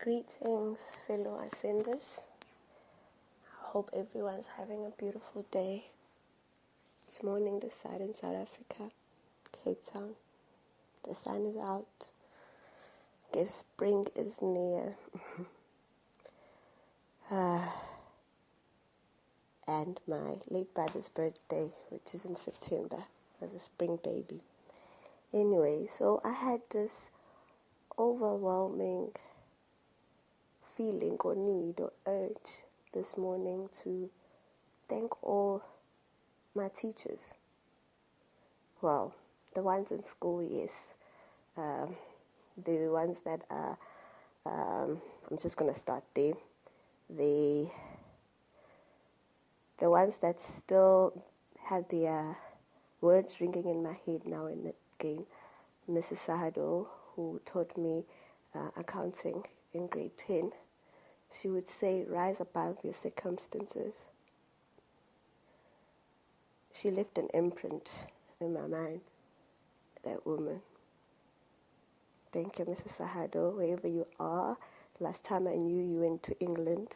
Greetings, fellow ascenders. I hope everyone's having a beautiful day. It's morning this side in South Africa, Cape Town. The sun is out. I guess spring is near. And my late brother's birthday, which is in September, was a spring baby. Anyway, so I had this overwhelming feeling or need or urge this morning to thank all my teachers. Well, the ones in school, yes. The ones that are, I'm just going to start there. The ones that still have their words ringing in my head now and again. Mrs. Sahado, who taught me accounting in grade 10, she would say, rise above your circumstances. She left an imprint in my mind, that woman. Thank you, Mrs. Sahado, wherever you are. Last time I knew you went to England.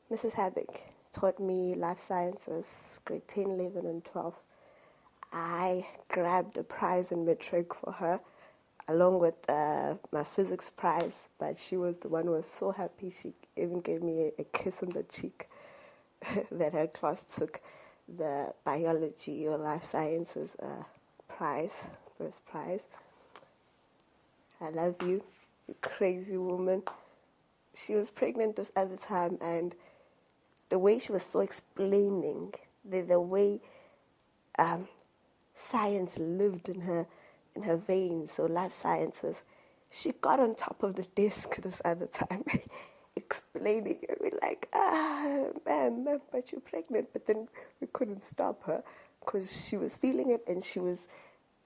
Mrs. Habig taught me life sciences, grade 10, 11, and 12. I grabbed a prize in matric for her, along with my physics prize, but she was the one who was so happy she even gave me a kiss on the cheek that her class took the biology or life sciences first prize. I love you, you crazy woman. She was pregnant this other time, and the way she was so explaining, the way science lived in her veins, so life sciences, she got on top of the desk this other time explaining it. We're like, ma'am, but you're pregnant. But then we couldn't stop her because she was feeling it and she was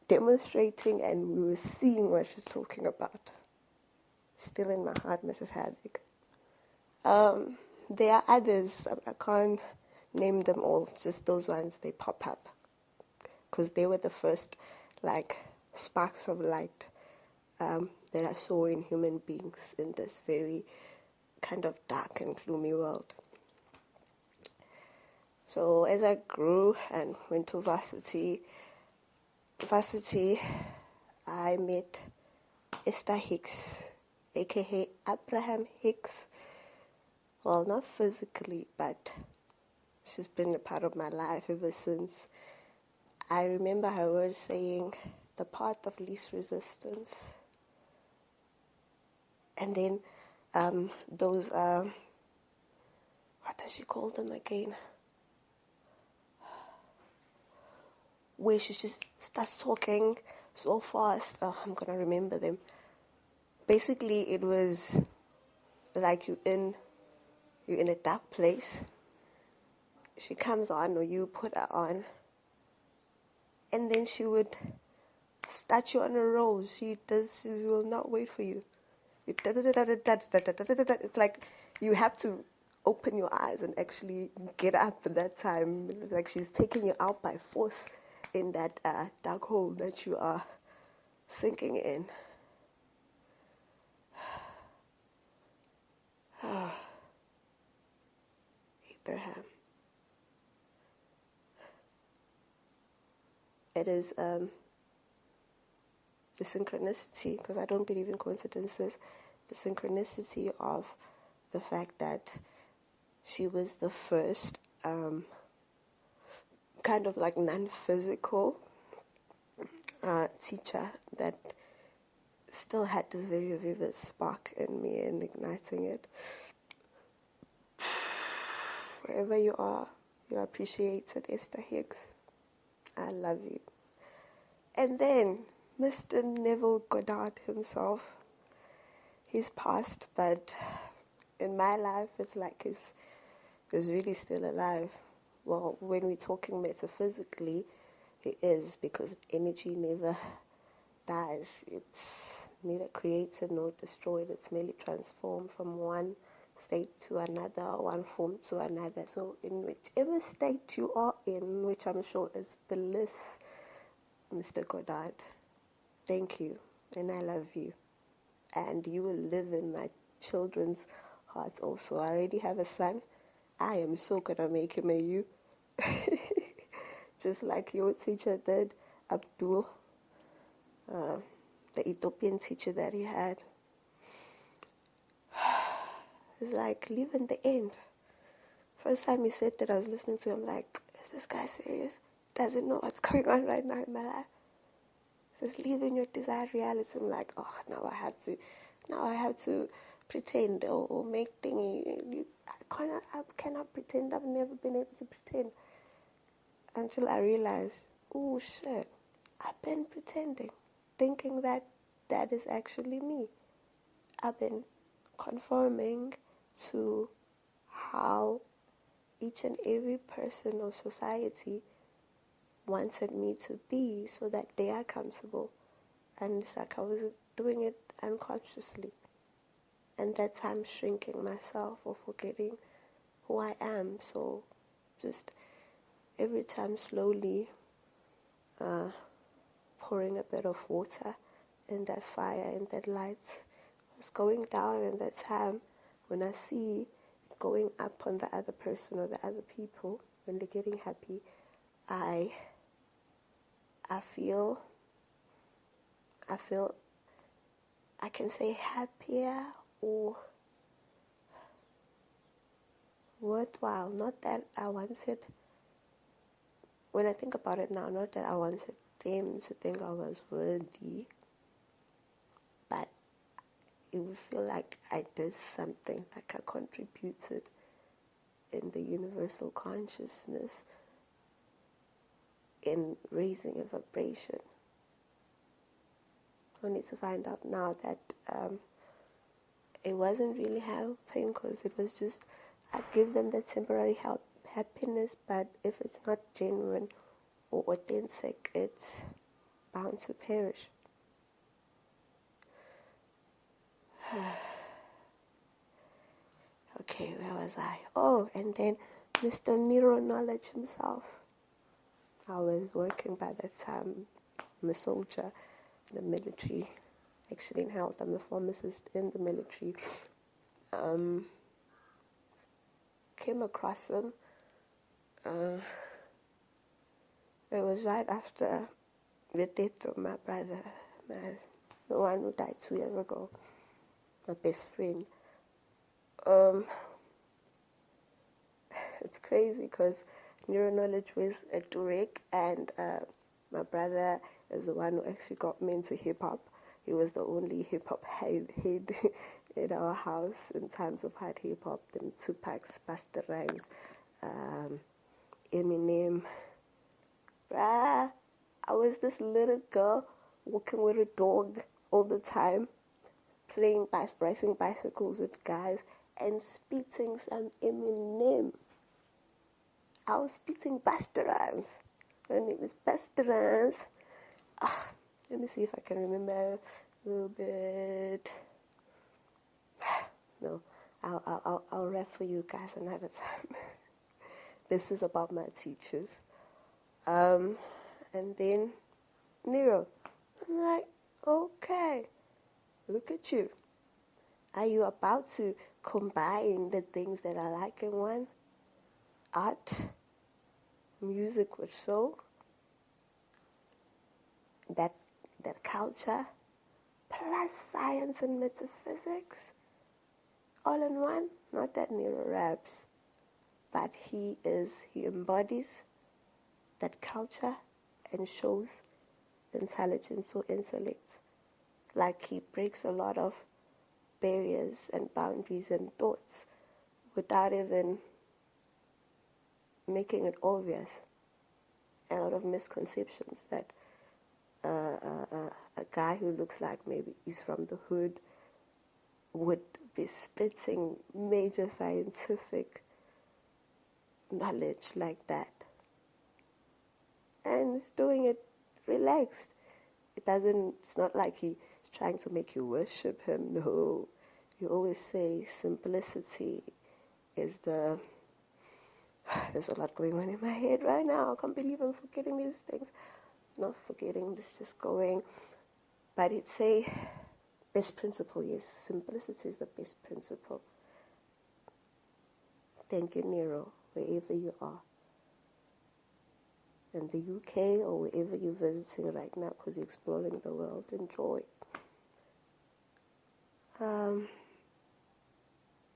demonstrating and we were seeing what she's talking about. Still in my heart, Mrs. Hadwick. There are others, I can't name them all, just those ones, they pop up. Because they were the first, sparks of light that I saw in human beings in this very kind of dark and gloomy world. So as I grew and went to varsity, I met Esther Hicks, aka Abraham Hicks. Well, not physically, but she's been a part of my life ever since. I remember her words saying, the path of least resistance. And then those, what does she call them again? Where she just starts talking so fast. Oh, I'm going to remember them. Basically, it was like you're in a dark place. She comes on, or you put her on. And then she would start you on a roll. She will not wait for you. It's like you have to open your eyes and actually get up at that time. It's like she's taking you out by force in that dark hole that you are sinking in. Abraham. It is the synchronicity, because I don't believe in coincidences, the synchronicity of the fact that she was the first kind of like non-physical teacher that still had this very vivid spark in me and igniting it. Wherever you are, you appreciate it, Esther Hicks. I love you. And then Mr. Neville Goddard himself, he's passed, but in my life, it's like he's really still alive. Well, when we're talking metaphysically, he is, because energy never dies. It's neither created nor destroyed. It's merely transformed from one state to another, one form to another. So in whichever state you are in, which I'm sure is bliss, Mr. Goddard, thank you and I love you. And you will live in my children's hearts also. I already have a son. I am so gonna make him a you. Just like your teacher did, Abdul, uh, the Ethiopian teacher that he had. It's like, live in the end. First time he said that, I was listening to him like, is this guy serious? Doesn't know what's going on right now in my life. Says, live in your desired reality. I'm like, oh, now I have to pretend or make thingy. I cannot pretend. I've never been able to pretend. Until I realized, oh shit, I've been pretending, thinking that that is actually me. I've been conforming to how each and every person of society wanted me to be so that they are comfortable. And it's like I was doing it unconsciously. And that's how I'm shrinking myself or forgetting who I am. So just every time slowly pouring a bit of water in that fire, in that light was going down, and that time when I see it going up on the other person or the other people when they're getting happy, I feel I can say happier or worthwhile. Not that I wanted, when I think about it now, not that I wanted them to think I was worthy, but it would feel like I did something, like I contributed in the universal consciousness in raising a vibration. Only to find out now that it wasn't really helping, because it was just, I give them the temporary happiness, but if it's not genuine or authentic, it's bound to perish. Okay, where was I? Oh, and then Mr. Nero Knowledge himself. I was working by that time. I'm a soldier in the military, actually in health. I'm a pharmacist in the military. Came across him. It was right after the death of my brother, the one who died 2 years ago, my best friend. It's crazy because Neuroknowledge was a direct, and my brother is the one who actually got me into hip-hop. He was the only hip-hop head in our house in times of hard hip-hop. Them Tupac's, Busta Rhymes, Eminem. Bruh, I was this little girl walking with a dog all the time, racing bicycles with guys, and spitting some Eminem. I was spitting Busta Rhymes. Her name is Busta Rhymes. Let me see if I can remember a little bit. No, I'll rap for you guys another time. This is about my teachers. And then Nero. I'm like, okay, look at you. Are you about to combine the things that I like in one? Art, music with soul, that culture, plus science and metaphysics, all in one. Not that Nero raps, but he embodies that culture and shows intelligence or intellect. Like he breaks a lot of barriers and boundaries and thoughts without even making it obvious. A lot of misconceptions that a guy who looks like maybe he's from the hood would be spitting major scientific knowledge like that. And he's doing it relaxed. It's not like he's trying to make you worship him. No. You always say simplicity is there's a lot going on in my head right now. I can't believe I'm forgetting these things. Not forgetting, this just going. But it's a best principle, yes. Simplicity is the best principle. Thank you, Nero, wherever you are. In the UK or wherever you're visiting right now because you're exploring the world. Enjoy.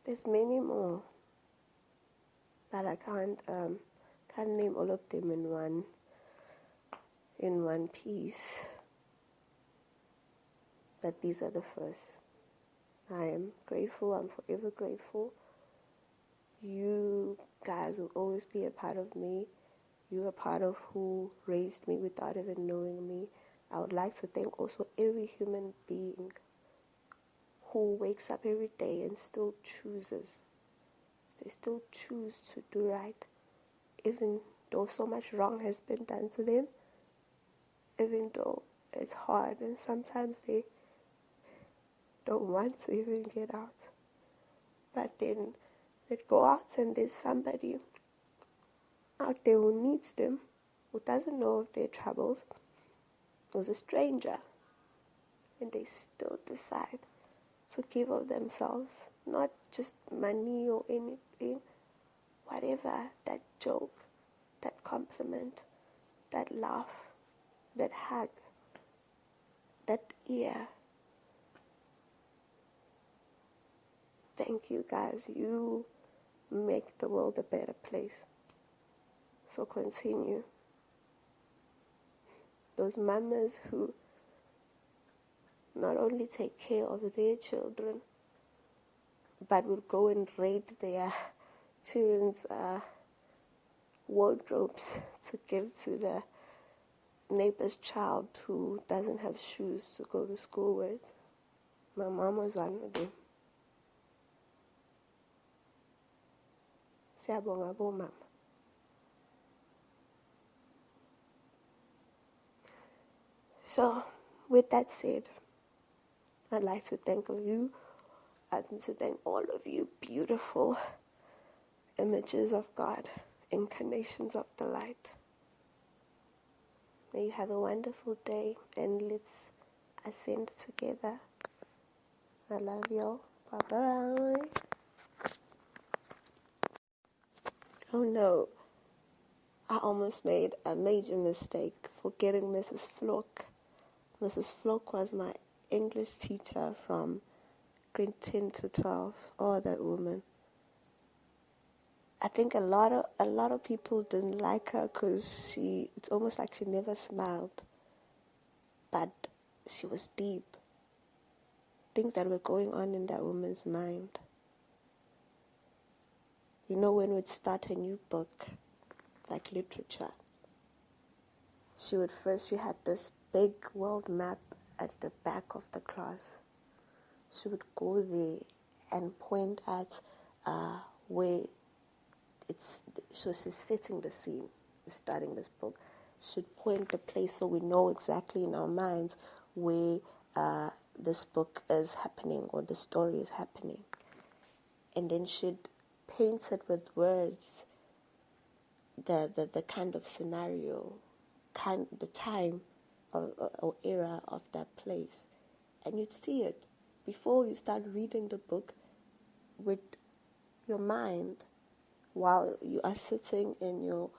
There's many more, but I can't name all of them in one piece. But these are the first. I am grateful. I'm forever grateful. You guys will always be a part of me. You're a part of who raised me without even knowing me. I would like to thank also every human being who wakes up every day and still chooses. They still choose to do right, even though so much wrong has been done to them, even though it's hard and sometimes they don't want to even get out. But then they go out and there's somebody out there who needs them, who doesn't know of their troubles, who's a stranger, and they still decide to give of themselves, not just money or anything, whatever, that joke, that compliment, that laugh, that hug, that ear. Thank you guys. You make the world a better place. So continue. Those mamas who not only take care of their children, but will go and raid their children's wardrobes to give to the neighbor's child who doesn't have shoes to go to school with. My mom was one of them. Siyabonga bomama. So, with that said, I'd like to thank you. I'd like to thank all of you beautiful images of God, incarnations of the light. May you have a wonderful day and let's ascend together. I love you. Bye-bye. Oh no, I almost made a major mistake forgetting Mrs. Flock. Mrs. Flock was my English teacher from grade 10 to 12. Oh, that woman. I think a lot of people didn't like her because it's almost like she never smiled. But she was deep. Things that were going on in that woman's mind. You know, when we'd start a new book, like literature, she had this big world map at the back of the class. She would go there and point at where she was setting the scene, starting this book. She'd point the place so we know exactly in our minds where this book is happening or the story is happening. And then she'd paint it with words, the kind of scenario, the time or era of that place. And you'd see it before you start reading the book with your mind while you are sitting in your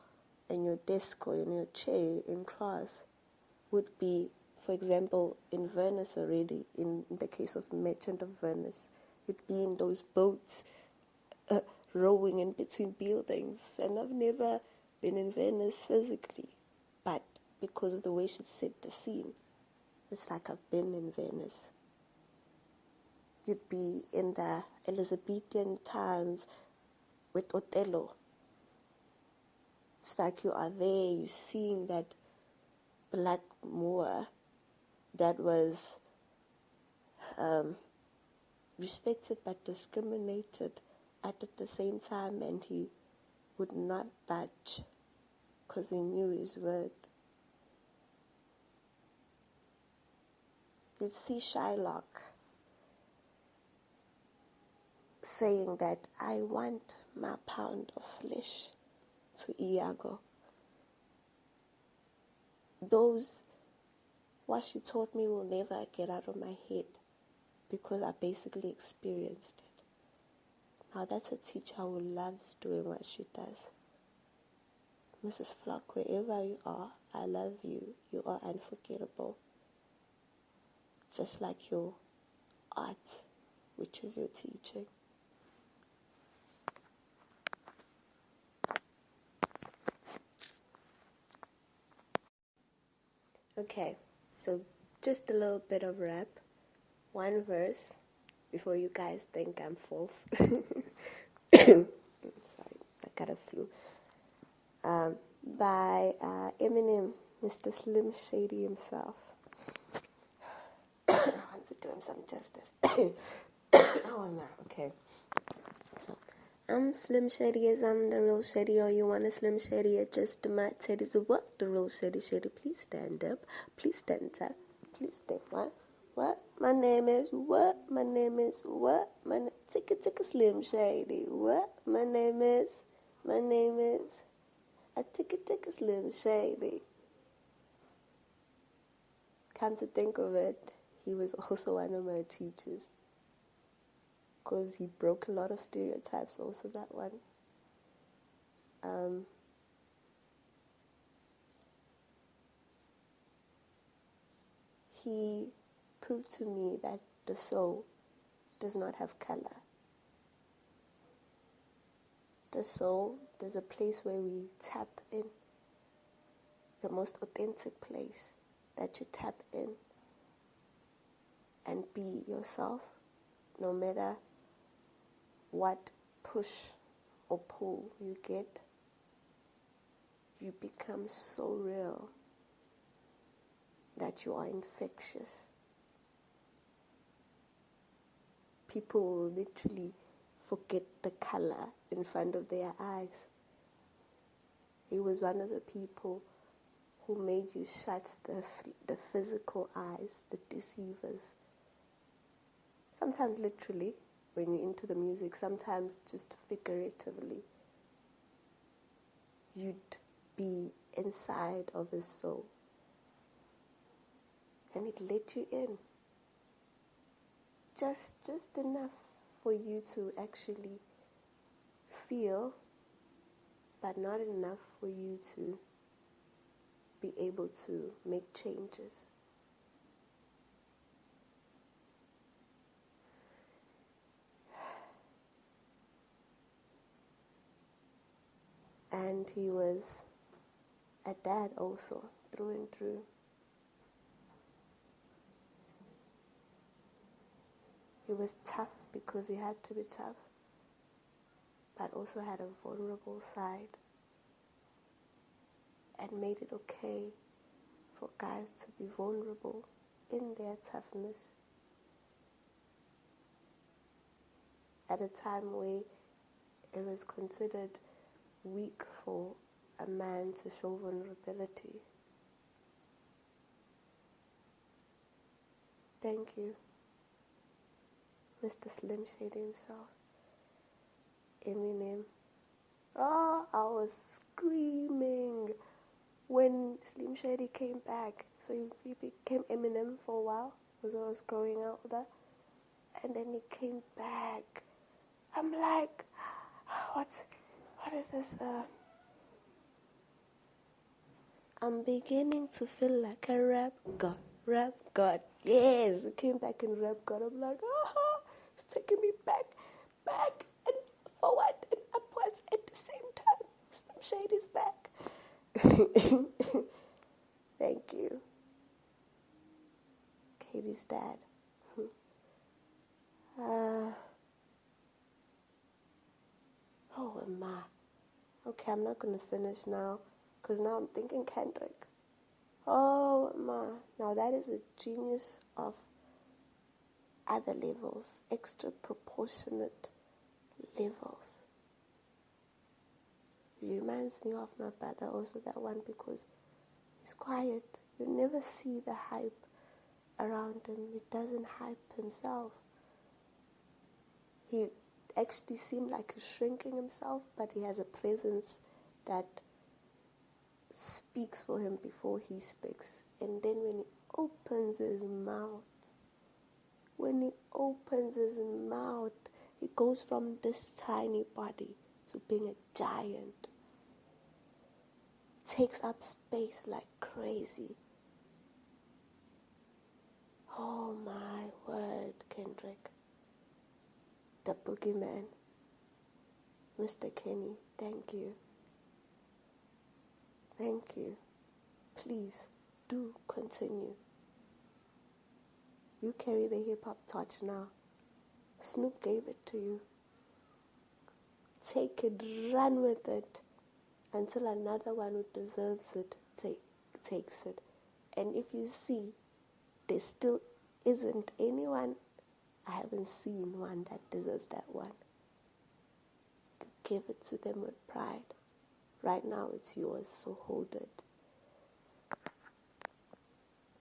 desk or in your chair in class. Would be, for example, in Venice already, in the case of Merchant of Venice, you'd be in those boats rowing in between buildings. And I've never been in Venice physically, but because of the way she set the scene, it's like I've been in Venice. You'd be in the Elizabethan times with Othello. It's like you are there, you're seeing that black Moor that was respected but discriminated at the same time, and he would not budge because he knew his worth. You'd see Shylock saying that I want my pound of flesh to Iago. Those What she taught me will never get out of my head because I basically experienced it. Now that's a teacher who loves doing what she does. Mrs. Flock, wherever you are, I love you. You are unforgettable. Just like your art, which is your teaching. Okay, so just a little bit of rap. One verse before you guys think I'm false. Sorry, I got a flu. By Eminem, Mr. Slim Shady himself. I want to do him some justice. Oh no, okay. So, I'm Slim Shady as I'm the real Shady. Or you want a Slim Shady? Adjust my teddies. What? The real Shady Shady. Please stand up. Please stand up. Please stand. What? My name is what? My name is what? Ticka Slim Shady. What? My name is a Ticka Slim Shady. Come to think of it, he was also one of my teachers. Because he broke a lot of stereotypes, also that one. He proved to me that the soul does not have color. The soul, there's a place where we tap in, the most authentic place that you tap in and be yourself, no matter what push or pull you get. You become so real that you are infectious. People will literally forget the color in front of their eyes. He was one of the people who made you shut the physical eyes, the deceivers. Sometimes literally, when you're into the music, sometimes just figuratively. You'd be inside of his soul. And it let you in. Just enough for you to actually feel, but not enough for you to be able to make changes. And he was a dad also, through and through. He was tough because he had to be tough, but also had a vulnerable side and made it okay for guys to be vulnerable in their toughness at a time where it was considered weak for a man to show vulnerability. Thank you, Mr. Slim Shady himself, Eminem. Oh, I was screaming when Slim Shady came back. So he became Eminem for a while as I was growing older, and then he came back. I'm like, what is this? I'm beginning to feel like a rap god. Yes, he came back in rap god. I'm like, it's taking me back and forward and upwards at the same time. Slim Shady's back. Thank you. Katie's dad. Oh, am I? Okay, I'm not going to finish now, because now I'm thinking Kendrick. Oh, ma. Now that is a genius of other levels, extra proportionate levels. He reminds me of my brother also, that one, because he's quiet. You never see the hype around him. He doesn't hype himself. He actually seemed like he's shrinking himself, but he has a presence that speaks for him before he speaks. And then when he opens his mouth, when he opens his mouth, he goes from this tiny body to being a giant. Takes up space like crazy. Oh my word, Kendrick. The boogeyman. Mr. Kenny, thank you. Thank you. Please, do continue. You carry the hip-hop torch now. Snoop gave it to you. Take it, run with it, until another one who deserves it takes it. And if you see there still isn't anyone, I haven't seen one that deserves that one, give it to them with pride. Right now it's yours, so hold it.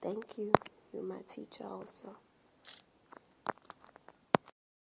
Thank you. You're my teacher also.